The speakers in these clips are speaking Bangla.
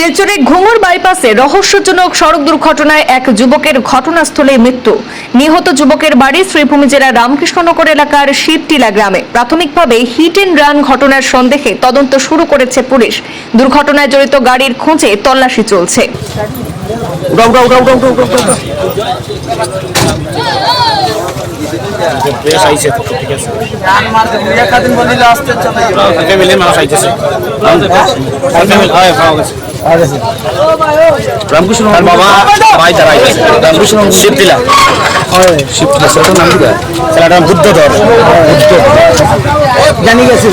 শিলচরে ঘুঙুর বাইপাসে রহস্যজনক সড়ক দুর্ঘটনায় এক যুবকের ঘটনাস্থলে মৃত্যু। নিহত যুবকের বাড়ি শ্রীভূমি জেলার রামকৃষ্ণনগর এলাকার শিবটিলা গ্রামে। প্রাথমিকভাবে হিট এন্ড রান ঘটনার সন্দেহে তদন্ত শুরু করেছে পুলিশ। দুর্ঘটনায় জড়িত গাড়ির খোঁজে তল্লাশি চলছে। রামকৃষ্ণ বাবা ভাই তারাই রামকৃষ্ণ শিবটিলা শিবটিলা সেটার নাম কি সেটার নাম বুদ্ধধর জানি গেছে।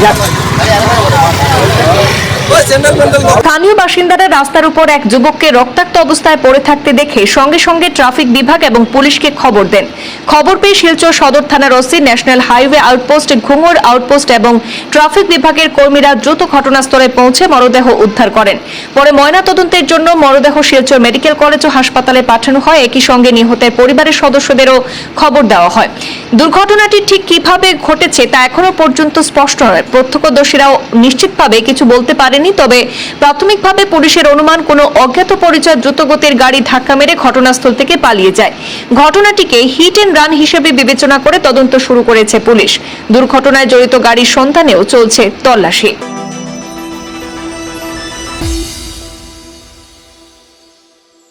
স্থানীয় বাসিন্দারা রাস্তার উপর এক যুবককে রক্তাক্ত অবস্থায় পড়ে থাকতে দেখে সঙ্গে সঙ্গে ট্রাফিক বিভাগ এবং পুলিশকে খবর দেন। খবর পেয়ে শিলচর সদর থানার ওসি, ন্যাশনাল হাইওয়ে আউটপোস্ট, ঘুঙুর আউটপোস্ট এবং ট্রাফিক বিভাগের কর্মীরা দ্রুত ঘটনাস্থলে পৌঁছে মরদেহ উদ্ধার করেন। পরে ময়নাতদন্তের জন্য মরদেহ শিলচর মেডিকেল কলেজ ও হাসপাতালে পাঠানো হয়। একই সঙ্গে নিহতের পরিবারের সদস্যদেরও খবর দেওয়া হয়। দুর্ঘটনাটি ঠিক কিভাবে ঘটেছে তা এখনো পর্যন্ত স্পষ্ট নয়। প্রত্যক্ষদর্শীরাও নিশ্চিতভাবে কিছু বলতে পারেনি। তবে প্রাথমিকভাবে পুলিশের অনুমান কোনো অজ্ঞাত পরিচয় দ্রুতগতির গাড়ি ধাক্কা মেরে ঘটনাস্থল থেকে পালিয়ে যায়। ঘটনাটিকে হিট এন্ড রান হিসেবে বিবেচনা করে তদন্ত শুরু করেছে পুলিশ। দুর্ঘটনায় জড়িত গাড়ির সন্ধানেও চলছে তল্লাশি।